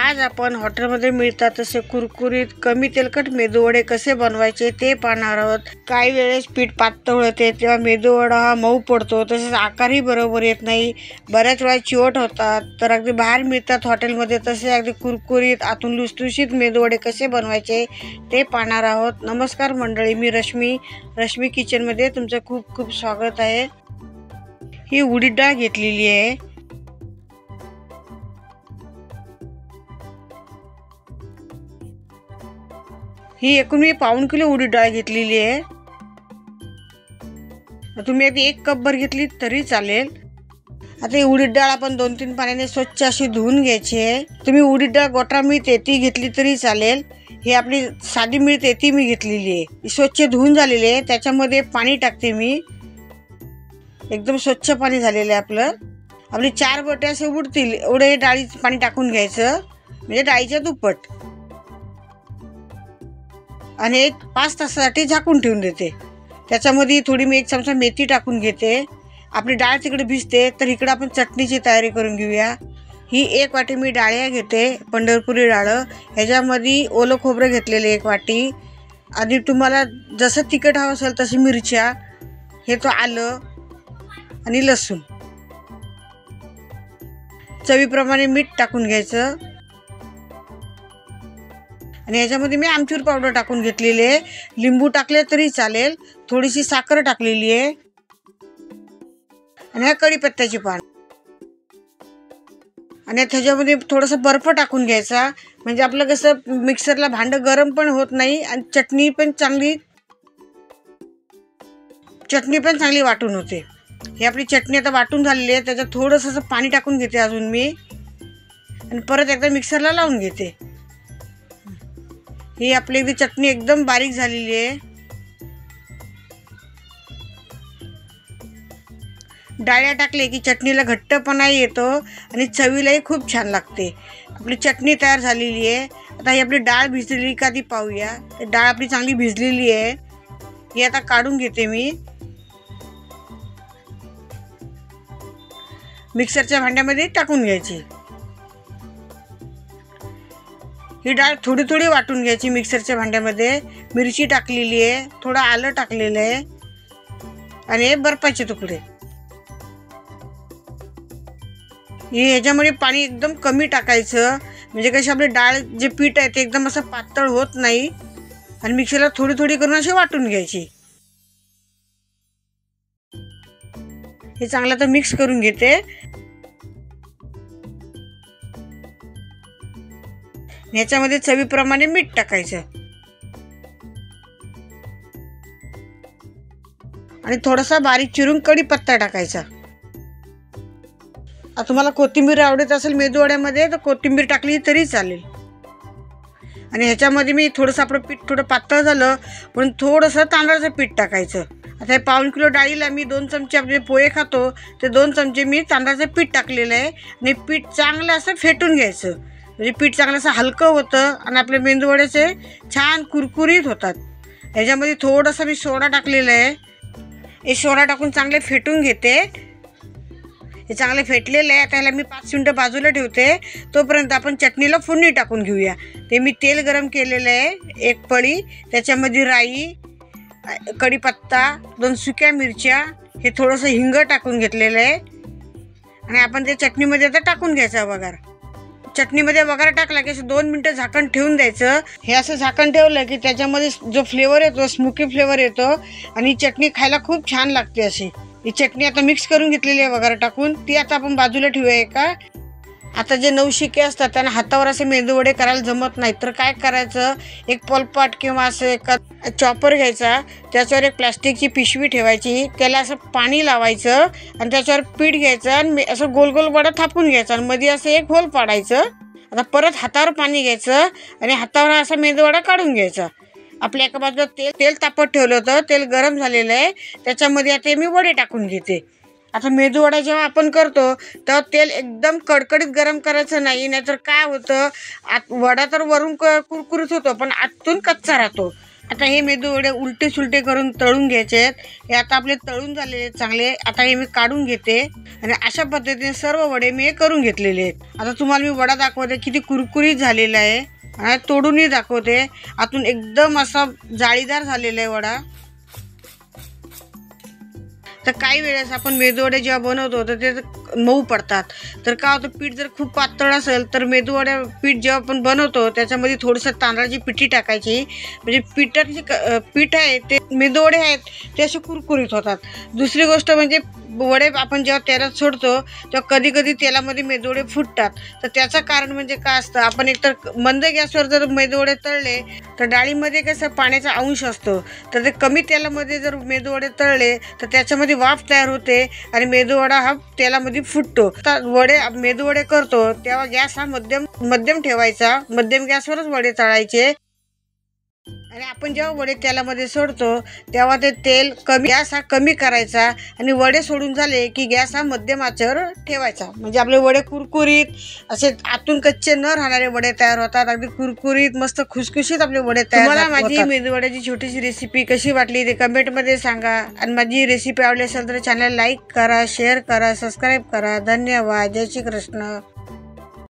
आज आपण हॉटेलमध्ये मिळतात तसे कुरकुरीत कमी तेलकट मेदूवडे कसे बनवायचे ते पाहणार आहोत। काही वेळेस पीठ पातळ होते तेव्हा मेदूवडा हा मऊ पडतो, तसेच आकारही बरोबर येत नाही, बऱ्याच वेळा चिवट होतात। तर अगदी बाहेर मिळतात हॉटेलमध्ये तसे अगदी कुरकुरीत आतून लुसलुशीत मेदूवडे कसे बनवायचे ते पाहणार आहोत। नमस्कार मंडळी, मी रश्मी किचनमध्ये तुमचं खूप खूप स्वागत आहे। ही उडीद डाळ घेतलेली आहे। ही एकूण मी पाऊण किलो उडीद डाळ घेतलेली आहे। तुम्ही अगदी 1 कप भर घेतली तरी चालेल। आता ही उडीद डाळ आपण 2-3 पाण्याने स्वच्छ अशी धुवून घ्यायची आहे। तुम्ही उडीद डाळ गोटा मिळते ती घेतली तरी चालेल। ही आपली साधी मिळते ती मी घेतलेली आहे। स्वच्छ धुवून झालेली आहे। त्याच्यामध्ये पाणी टाकते मी, एकदम स्वच्छ पाणी झालेलं आहे आपलं। आपली 4 बोटे असे उडतील एवढे डाळीचं पाणी टाकून घ्यायचं, म्हणजे डाळीच्या दुप्पट, आणि 5 तासासाठी झाकून ठेवून देते। त्याच्यामध्ये थोडी मी 1 चमचा मेथी टाकून घेते। आपली डाळ तिकडे भिजते तर इकडे आपण चटणीची तयारी करून घेऊया। ही 1 वाटी मी डाळ्या घेते, पंढरपुरी डाळ। ह्याच्यामध्ये ओलं खोबरं घेतलेले 1 वाटी, आणि तुम्हाला जसं तिखट हवं असेल तशी मिरच्या, हे तो आलं आणि लसूण, चवीप्रमाणे मीठ टाकून घ्यायचं। आणि ह्याच्यामध्ये मी आमचूर पावडर टाकून घेतलेली आहे, लिंबू टाकले तरी चालेल, थोडीशी साखर टाकलेली आहे, आणि हा कढीपत्त्याची पान, आणि त्याच्यामध्ये थोडासा बर्फ टाकून घ्यायचा, म्हणजे आपलं कसं मिक्सरला भांडं गरम पण होत नाही आणि चटणी पण चांगली वाटून होते। ही आपली चटणी आता वाटून झालेली आहे। त्याच्यात थोडंसं असं पाणी टाकून घेते अजून मी, आणि परत एकदा मिक्सरला लावून घेते। ही आपली एकदा चटणी एकदम बारीक झालेली आहे। डाळ्या टाकले की चटणीला घट्टपणा येतो आणि चवीलाही खूप छान लागते। आपली चटणी तयार झालेली आहे। आता ही आपली डाळ भिजलेली का ती पाहूया। डाळ आपली चांगली भिजलेली आहे। ही आता काढून घेते मी, मिक्सरच्या भांड्यामध्ये टाकून घ्यायची। ही डाळ थोडी थोडी वाटून घ्यायची मिक्सरच्या भांड्यामध्ये। मिरची टाकलेली आहे, थोडं आलं टाकलेलं आहे, आणि बर्फाचे तुकडे। ह्याच्यामध्ये पाणी एकदम कमी टाकायचं, म्हणजे कशी आपली डाळ जे पीठ आहे ते एकदम असं पातळ होत नाही, आणि मिक्सरला थोडी थोडी करून अशी वाटून घ्यायची। हे चांगलं तर मिक्स करून घेते। ह्याच्यामध्ये चवीप्रमाणे मीठ टाकायचं, आणि थोडासा बारीक चिरून कढीपत्ता टाकायचा। तुम्हाला कोथिंबीर आवडत असेल मेदूवड्यामध्ये तर कोथिंबीर टाकली तरी चालेल। आणि ह्याच्यामध्ये मी थोडंसं आपलं पीठ थोडं पातळ झालं म्हणून थोडंसं तांदळाचं पीठ टाकायचं। आता हे पाऊण किलो डाळीला मी 2 चमचे आपले पोहे खातो ते 2 चमचे मी तांदळाचं पीठ टाकलेलं आहे, आणि पीठ चांगलं असं फेटून घ्यायचं, म्हणजे पीठ चांगलं असं हलकं होतं आणि आपले मेदूवड्याचे छान कुरकुरीत होतात। ह्याच्यामध्ये थोडंसं मी सोडा टाकलेला आहे। हे सोडा टाकून चांगले फेटून घेते। हे चांगले फेटलेलं आहे। आता ह्याला मी 5 मिनटं बाजूला ठेवते, तोपर्यंत आपण चटणीला फोडणी टाकून घेऊया। ते मी तेल गरम केलेलं आहे 1 पळी, त्याच्यामध्ये राई, कढीपत्ता, 2 सुक्या मिरच्या, हे थोडंसं हिंग टाकून घेतलेलं आहे, आणि आपण ते चटणीमध्ये आता टाकून घ्यायचा वगार। चटणीमध्ये वगार टाकला की 2 मिनटं झाकण ठेवून द्यायचं। हे असं झाकण ठेवलं की त्याच्यामध्ये जो फ्लेवर येतो, स्मोकी फ्लेवर येतो, आणि चटणी खायला खूप छान लागते अशी। ही चटणी आता मिक्स करून घेतलेली आहे वगार टाकून, ती आता आपण बाजूला ठेवूया का। आता जे नवशिके असतात त्यांना हातावर असे मेदूवडे करायला जमत नाही, तर काय करायचं, एक पोलपाट किंवा असं एका चॉपर घ्यायचा, त्याच्यावर एक प्लास्टिकची पिशवी ठेवायची, त्याला असं पाणी लावायचं, आणि त्याच्यावर पीठ घ्यायचं, आणि असं गोल गोल वडा थापून घ्यायचा, आणि मध्ये असं एक होल पाडायचं। आता परत हातावर पाणी घ्यायचं, आणि हातावर असा मेदूवडा काढून घ्यायचा। आपल्या एका बाजूला तेल तापत ठेवलं होतं, तेल गरम झालेलं आहे, त्याच्यामध्ये आता मी वडे टाकून घेते। आता मेदूवडा जेव्हा आपण करतो तेव्हा तेल एकदम कडकडीत गरम करायचं नाही, नाहीतर काय होतं, वडा तर वरून कुरकुरीत होतो पण आतून कच्चा राहतो। आता हे मेदूवडे उलटे सुलटे करून तळून घ्यायचे आहेत. हे आता आपले तळून झालेले चांगले. आता हे मी काढून घेते आणि अशा पद्धतीने सर्व वडे मी करून घेतलेले आहेत. आता तुम्हाला मी वडा दाखवते किती कुरकुरीत झालेला आहे आणि तोडूनही दाखवते. आतून एकदम असा जाळीदार झालेला आहे वडा. तर काही वेळेस आपण मेदूवडे जेव्हा बनवतो तर ते मऊ पडतात. तर काय होतं, पीठ जर खूप पातळ असेल तर मेदूवडे पीठ जेव्हा आपण बनवतो त्याच्यामध्ये थोडंसं तांदळाची पिठी टाकायची. म्हणजे पिठाची पीठ आहे ते मेदूवडे आहेत ते असे कुरकुरीत होतात. दुसरी गोष्ट म्हणजे वडे आपण जेव्हा तेलात सोडतो तेव्हा कधी कधी तेलामध्ये मेदूवडे फुटतात. तर त्याचं कारण म्हणजे काय असतं, आपण एकतर मंद गॅसवर जर मेदूवडे तळले तर डाळीमध्ये कसं पाण्याचा अंश असतो. तर ते कमी तेलामध्ये जर मेदूवडे तळले तर त्याच्यामध्ये वाफ तयार होते आणि मेदूवडा हा तेलामध्ये फुटतो. तर मेदूवडे करतो तेव्हा गॅस हा मध्यम ठेवायचा. मध्यम गॅसवरच वडे तळायचे. आणि आपण जेव्हा वडे तेलामध्ये सोडतो तेव्हा ते तेल गॅस हा कमी करायचा आणि वडे सोडून झाले की गॅस हा मध्यम आचेवर ठेवायचा. म्हणजे आपले वडे कुरकुरीत असे आतून कच्चे न राहणारे वडे तयार होतात. अगदी कुरकुरीत मस्त खुसखुशीत आपले वडे तयार होतात. तुम्हाला माझी मेदूवड्याची छोटीशी रेसिपी कशी वाटली ते कमेंटमध्ये सांगा. आणि माझी रेसिपी आवडली असेल तर चॅनल लाईक करा, शेअर करा, सबस्क्राईब करा. धन्यवाद. जय श्री कृष्ण.